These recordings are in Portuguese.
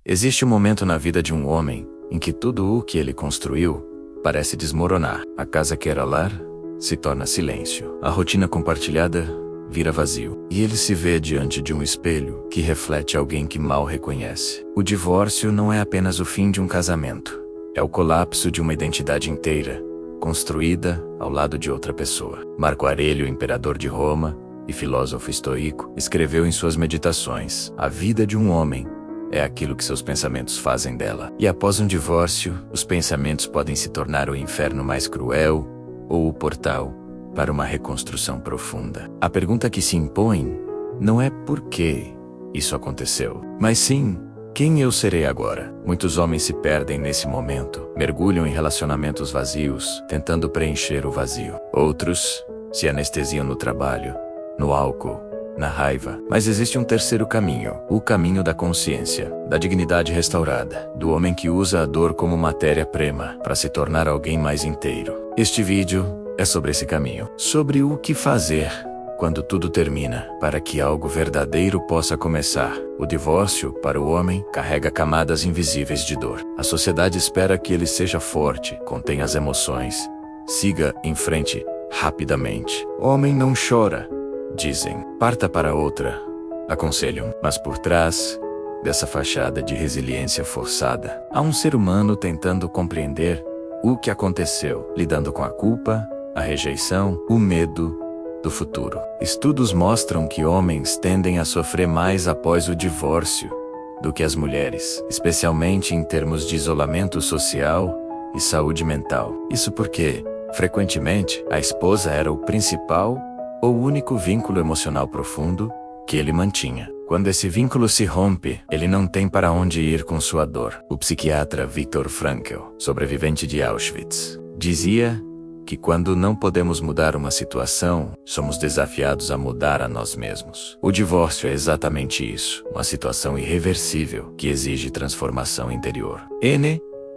Existe um momento na vida de um homem em que tudo o que ele construiu parece desmoronar. A casa que era lar se torna silêncio. A rotina compartilhada vira vazio. E ele se vê diante de um espelho que reflete alguém que mal reconhece. O divórcio não é apenas o fim de um casamento. É o colapso de uma identidade inteira, construída ao lado de outra pessoa. Marco Aurélio, imperador de Roma e filósofo estoico, escreveu em suas meditações: a vida de um homem é aquilo que seus pensamentos fazem dela. E após um divórcio, os pensamentos podem se tornar o inferno mais cruel ou o portal para uma reconstrução profunda. A pergunta que se impõe não é por que isso aconteceu, mas sim, quem eu serei agora? Muitos homens se perdem nesse momento, mergulham em relacionamentos vazios, tentando preencher o vazio. Outros se anestesiam no trabalho, no álcool, na raiva. Mas existe um terceiro caminho, o caminho da consciência, da dignidade restaurada, do homem que usa a dor como matéria-prima para se tornar alguém mais inteiro. Este vídeo é sobre esse caminho, sobre o que fazer quando tudo termina, para que algo verdadeiro possa começar. O divórcio, para o homem, carrega camadas invisíveis de dor. A sociedade espera que ele seja forte, contenha as emoções, siga em frente rapidamente. Homem não chora, dizem. Parta para outra, aconselham. Mas por trás dessa fachada de resiliência forçada, há um ser humano tentando compreender o que aconteceu, lidando com a culpa, a rejeição, o medo do futuro. Estudos mostram que homens tendem a sofrer mais após o divórcio do que as mulheres, especialmente em termos de isolamento social e saúde mental. Isso porque, frequentemente, a esposa era o principal ou único vínculo emocional profundo que ele mantinha. Quando esse vínculo se rompe, ele não tem para onde ir com sua dor. O psiquiatra Viktor Frankl, sobrevivente de Auschwitz, dizia que quando não podemos mudar uma situação, somos desafiados a mudar a nós mesmos. O divórcio é exatamente isso, uma situação irreversível que exige transformação interior.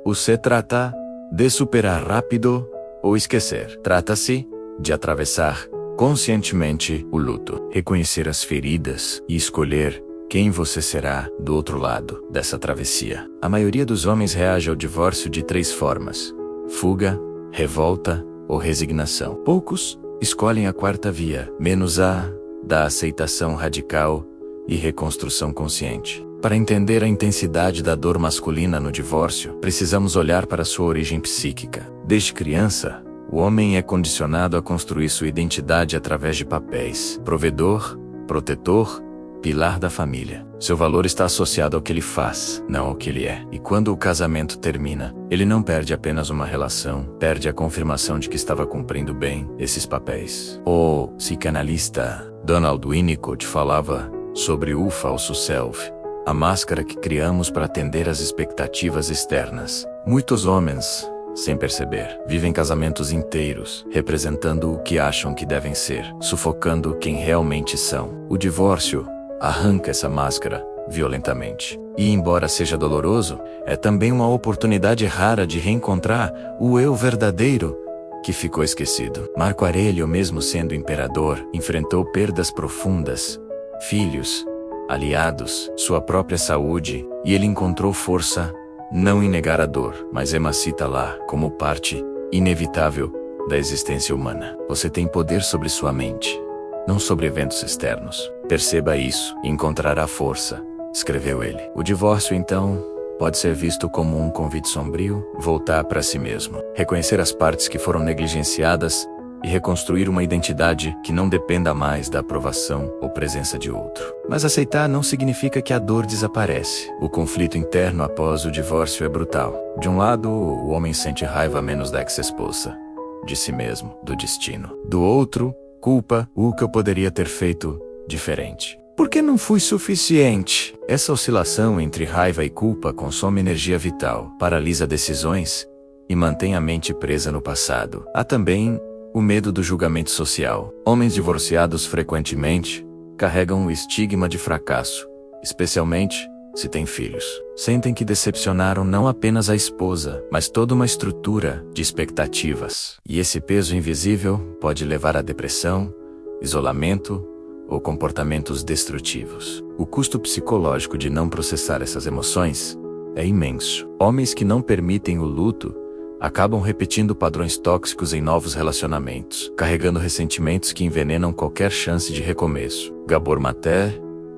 O se trata de superar rápido ou esquecer. Trata-se de atravessar conscientemente o luto, reconhecer as feridas e escolher quem você será do outro lado dessa travessia. A maioria dos homens reage ao divórcio de 3 formas: fuga, revolta ou resignação. Poucos escolhem a quarta via, menos a da aceitação radical e reconstrução consciente. Para entender a intensidade da dor masculina no divórcio, precisamos olhar para sua origem psíquica. Desde criança, o homem é condicionado a construir sua identidade através de papéis: provedor, protetor, pilar da família. Seu valor está associado ao que ele faz, não ao que ele é. E quando o casamento termina, ele não perde apenas uma relação, perde a confirmação de que estava cumprindo bem esses papéis. O psicanalista Donald Winnicott falava sobre o falso self, a máscara que criamos para atender às expectativas externas. Muitos homens, sem perceber, vivem casamentos inteiros, representando o que acham que devem ser, sufocando quem realmente são. O divórcio arranca essa máscara violentamente. E embora seja doloroso, é também uma oportunidade rara de reencontrar o eu verdadeiro que ficou esquecido. Marco Aurélio, mesmo sendo imperador, enfrentou perdas profundas, filhos, aliados, sua própria saúde, e ele encontrou força não em negar a dor, mas emancita-la como parte inevitável da existência humana. Você tem poder sobre sua mente, não sobre eventos externos. Perceba isso e encontrará força, escreveu ele. O divórcio, então, pode ser visto como um convite sombrio, voltar para si mesmo, reconhecer as partes que foram negligenciadas e reconstruir uma identidade que não dependa mais da aprovação ou presença de outro. Mas aceitar não significa que a dor desaparece. O conflito interno após o divórcio é brutal. De um lado, o homem sente raiva menos da ex-esposa, de si mesmo, do destino. Do outro, culpa, o que eu poderia ter feito diferente. Por que não fui suficiente? Essa oscilação entre raiva e culpa consome energia vital, paralisa decisões e mantém a mente presa no passado. Há também o medo do julgamento social. Homens divorciados frequentemente carregam o estigma de fracasso, especialmente se têm filhos. Sentem que decepcionaram não apenas a esposa, mas toda uma estrutura de expectativas. E esse peso invisível pode levar à depressão, isolamento ou comportamentos destrutivos. O custo psicológico de não processar essas emoções é imenso. Homens que não permitem o luto acabam repetindo padrões tóxicos em novos relacionamentos, carregando ressentimentos que envenenam qualquer chance de recomeço. Gabor Maté,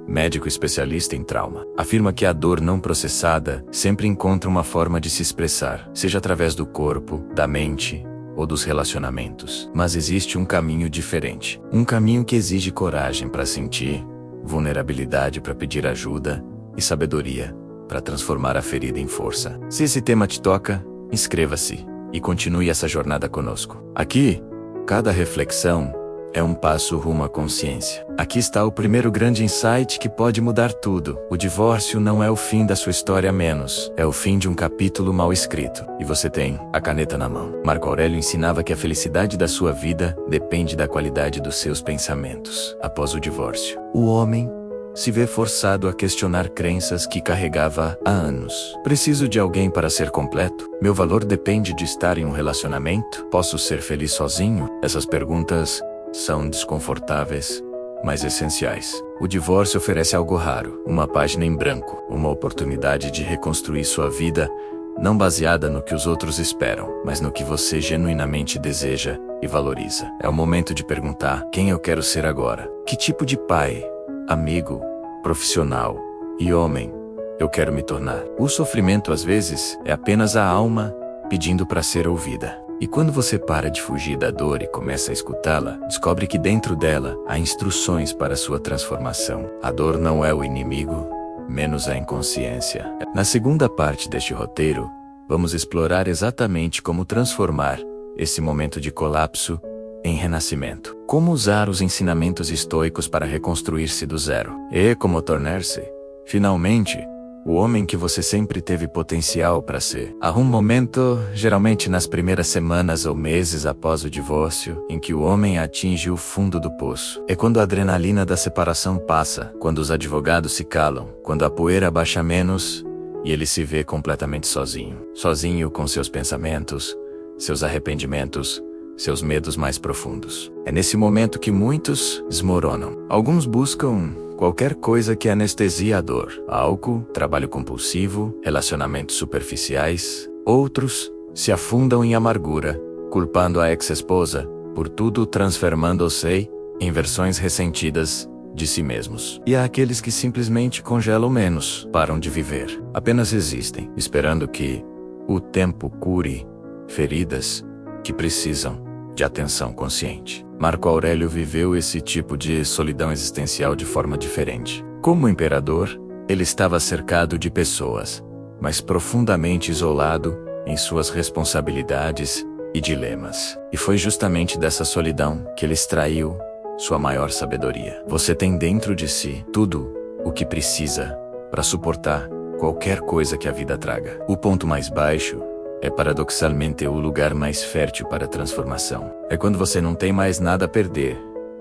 médico especialista em trauma, afirma que a dor não processada sempre encontra uma forma de se expressar, seja através do corpo, da mente ou dos relacionamentos. Mas existe um caminho diferente. Um caminho que exige coragem para sentir, vulnerabilidade para pedir ajuda e sabedoria para transformar a ferida em força. Se esse tema te toca, inscreva-se e continue essa jornada conosco. Aqui, cada reflexão é um passo rumo à consciência. Aqui está o primeiro grande insight que pode mudar tudo. O divórcio não é o fim da sua história menos, é o fim de um capítulo mal escrito. E você tem a caneta na mão. Marco Aurélio ensinava que a felicidade da sua vida depende da qualidade dos seus pensamentos. Após o divórcio, o homem se vê forçado a questionar crenças que carregava há anos. Preciso de alguém para ser completo? Meu valor depende de estar em um relacionamento? Posso ser feliz sozinho? Essas perguntas são desconfortáveis, mas essenciais. O divórcio oferece algo raro, uma página em branco, uma oportunidade de reconstruir sua vida, não baseada no que os outros esperam, mas no que você genuinamente deseja e valoriza. É o momento de perguntar: quem eu quero ser agora? Que tipo de pai, amigo, profissional e homem eu quero me tornar? O sofrimento às vezes é apenas a alma pedindo para ser ouvida. E quando você para de fugir da dor e começa a escutá-la, descobre que dentro dela há instruções para sua transformação. A dor não é o inimigo, menos a inconsciência. Na segunda parte deste roteiro, vamos explorar exatamente como transformar esse momento de colapso em renascimento. Como usar os ensinamentos estoicos para reconstruir-se do zero. E como tornar-se, finalmente, o homem que você sempre teve potencial para ser. Há um momento, geralmente nas primeiras semanas ou meses após o divórcio, em que o homem atinge o fundo do poço. É quando a adrenalina da separação passa, quando os advogados se calam, quando a poeira baixa menos e ele se vê completamente sozinho. Sozinho com seus pensamentos, seus arrependimentos, seus medos mais profundos. É nesse momento que muitos desmoronam. Alguns buscam qualquer coisa que anestesie a dor. Álcool, trabalho compulsivo, relacionamentos superficiais. Outros se afundam em amargura, culpando a ex-esposa por tudo, transformando-se em versões ressentidas de si mesmos. E há aqueles que simplesmente congelam menos, param de viver. Apenas existem, esperando que o tempo cure feridas que precisam de atenção consciente. Marco Aurélio viveu esse tipo de solidão existencial de forma diferente. Como imperador, ele estava cercado de pessoas, mas profundamente isolado em suas responsabilidades e dilemas. E foi justamente dessa solidão que ele extraiu sua maior sabedoria. Você tem dentro de si tudo o que precisa para suportar qualquer coisa que a vida traga. O ponto mais baixo é paradoxalmente o lugar mais fértil para a transformação. É quando você não tem mais nada a perder,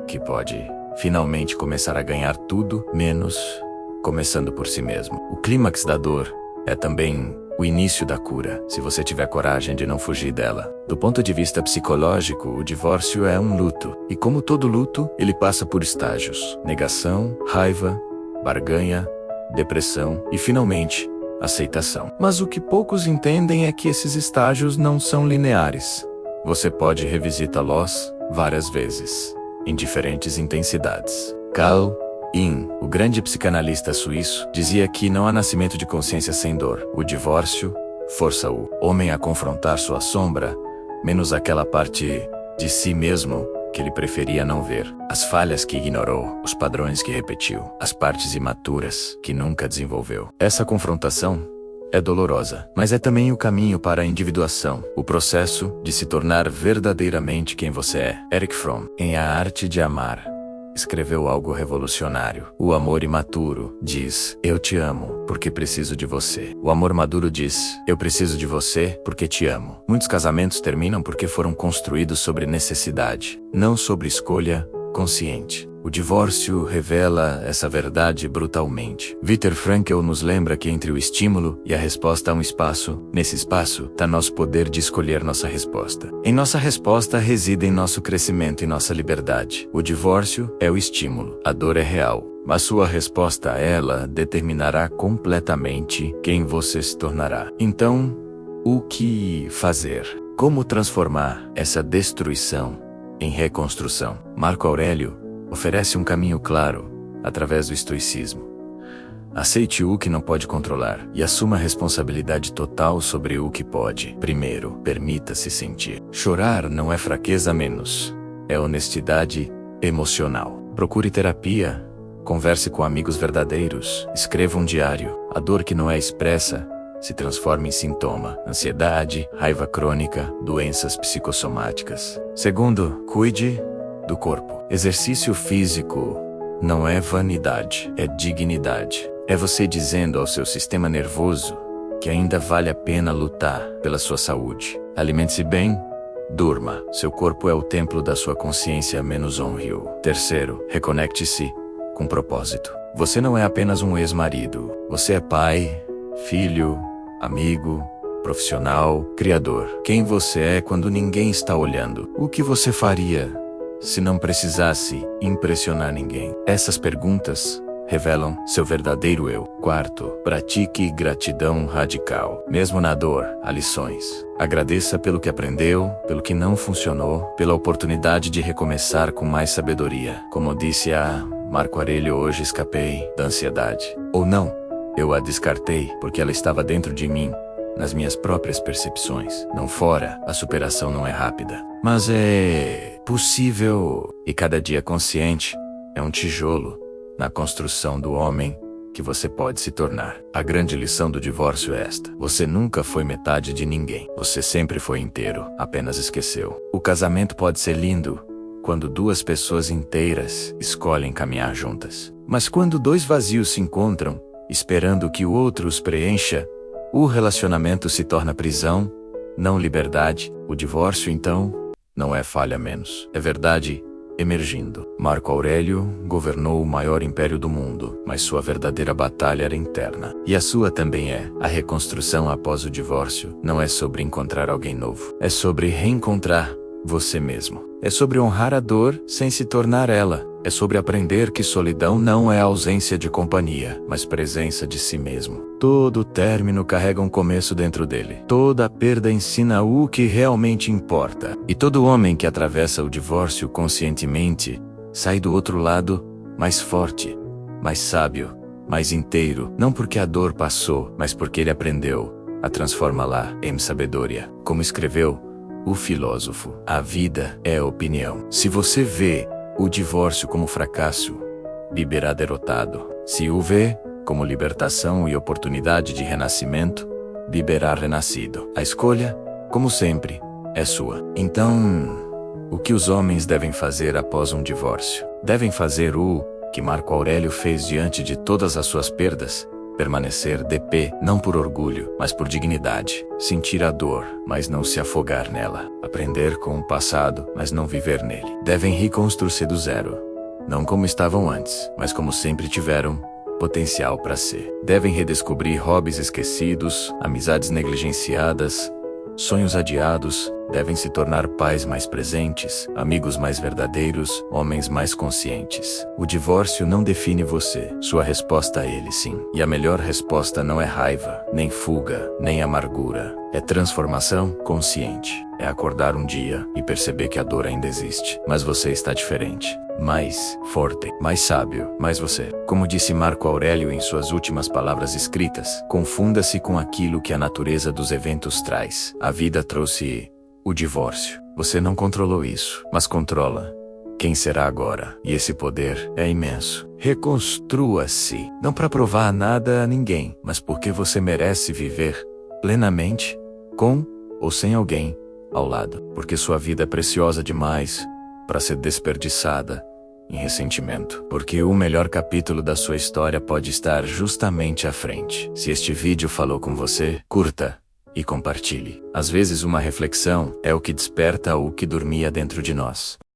que pode finalmente começar a ganhar tudo, menos começando por si mesmo. O clímax da dor é também o início da cura, se você tiver coragem de não fugir dela. Do ponto de vista psicológico, o divórcio é um luto. E como todo luto, ele passa por estágios: negação, raiva, barganha, depressão e, finalmente, aceitação. Mas o que poucos entendem é que esses estágios não são lineares. Você pode revisitá-los várias vezes, em diferentes intensidades. Carl Jung, o grande psicanalista suíço, dizia que não há nascimento de consciência sem dor. O divórcio força o homem a confrontar sua sombra, menos aquela parte de si mesmo que ele preferia não ver, as falhas que ignorou, os padrões que repetiu, as partes imaturas que nunca desenvolveu. Essa confrontação é dolorosa, mas é também o caminho para a individuação, o processo de se tornar verdadeiramente quem você é. Erich Fromm, em A Arte de Amar, escreveu algo revolucionário. O amor imaturo diz: eu te amo porque preciso de você. O amor maduro diz: eu preciso de você porque te amo. Muitos casamentos terminam porque foram construídos sobre necessidade, não sobre escolha consciente. O divórcio revela essa verdade brutalmente. Viktor Frankl nos lembra que entre o estímulo e a resposta há um espaço. Nesse espaço está nosso poder de escolher nossa resposta. Em nossa resposta reside em nosso crescimento e nossa liberdade. O divórcio é o estímulo. A dor é real. Mas sua resposta a ela determinará completamente quem você se tornará. Então, o que fazer? Como transformar essa destruição em reconstrução? Marco Aurélio oferece um caminho claro através do estoicismo. Aceite o que não pode controlar e assuma a responsabilidade total sobre o que pode. Primeiro, permita-se sentir. Chorar não é fraqueza a menos, é honestidade emocional. Procure terapia. Converse com amigos verdadeiros. Escreva um diário. A dor que não é expressa se transforma em sintoma. Ansiedade, raiva crônica, doenças psicossomáticas. Segundo, cuide do corpo. Exercício físico não é vanidade, é dignidade. É você dizendo ao seu sistema nervoso que ainda vale a pena lutar pela sua saúde. Alimente-se bem. Durma. Seu corpo é o templo da sua consciência, menos honre-o. Terceiro, reconecte-se com propósito. Você não é apenas um ex-marido. Você é pai, filho, amigo, profissional, criador. Quem você é quando ninguém está olhando? O que você faria se não precisasse impressionar ninguém? Essas perguntas revelam seu verdadeiro eu. Quarto, pratique gratidão radical. Mesmo na dor, há lições. Agradeça pelo que aprendeu, pelo que não funcionou, pela oportunidade de recomeçar com mais sabedoria. Como disse a Marco Aurélio, hoje escapei da ansiedade. Ou não, eu a descartei porque ela estava dentro de mim, nas minhas próprias percepções. Não fora, a superação não é rápida, mas é possível. E cada dia consciente é um tijolo na construção do homem que você pode se tornar. A grande lição do divórcio é esta: você nunca foi metade de ninguém. Você sempre foi inteiro, apenas esqueceu. O casamento pode ser lindo quando duas pessoas inteiras escolhem caminhar juntas. Mas quando dois vazios se encontram, esperando que o outro os preencha, o relacionamento se torna prisão, não liberdade. O divórcio, então, não é falha menos. É verdade emergindo. Marco Aurélio governou o maior império do mundo, mas sua verdadeira batalha era interna. E a sua também é. A reconstrução após o divórcio não é sobre encontrar alguém novo. É sobre reencontrar você mesmo. É sobre honrar a dor sem se tornar ela. É sobre aprender que solidão não é ausência de companhia, mas presença de si mesmo. Todo término carrega um começo dentro dele. Toda perda ensina o que realmente importa. E todo homem que atravessa o divórcio conscientemente sai do outro lado mais forte, mais sábio, mais inteiro. Não porque a dor passou, mas porque ele aprendeu a transformá-la em sabedoria. Como escreveu o filósofo, a vida é opinião. Se você vê o divórcio como fracasso, viverá derrotado. Se o vê como libertação e oportunidade de renascimento, viverá renascido. A escolha, como sempre, é sua. Então, o que os homens devem fazer após um divórcio? Devem fazer o que Marco Aurélio fez diante de todas as suas perdas: permanecer de pé, não por orgulho, mas por dignidade. Sentir a dor, mas não se afogar nela. Aprender com o passado, mas não viver nele. Devem reconstruir-se do zero, não como estavam antes, mas como sempre tiveram potencial para ser. Devem redescobrir hobbies esquecidos, amizades negligenciadas, sonhos adiados. Devem se tornar pais mais presentes, amigos mais verdadeiros, homens mais conscientes. O divórcio não define você, sua resposta a ele sim. E a melhor resposta não é raiva, nem fuga, nem amargura. É transformação consciente. É acordar um dia e perceber que a dor ainda existe, mas você está diferente, mais forte, mais sábio, mais você. Como disse Marco Aurélio em suas últimas palavras escritas: confunda-se com aquilo que a natureza dos eventos traz. A vida trouxe o divórcio. Você não controlou isso, mas controla quem será agora. E esse poder é imenso. Reconstrua-se, não para provar nada a ninguém, mas porque você merece viver plenamente, com ou sem alguém ao lado. Porque sua vida é preciosa demais para ser desperdiçada em ressentimento. Porque o melhor capítulo da sua história pode estar justamente à frente. Se este vídeo falou com você, curta e compartilhe. Às vezes uma reflexão é o que desperta o que dormia dentro de nós.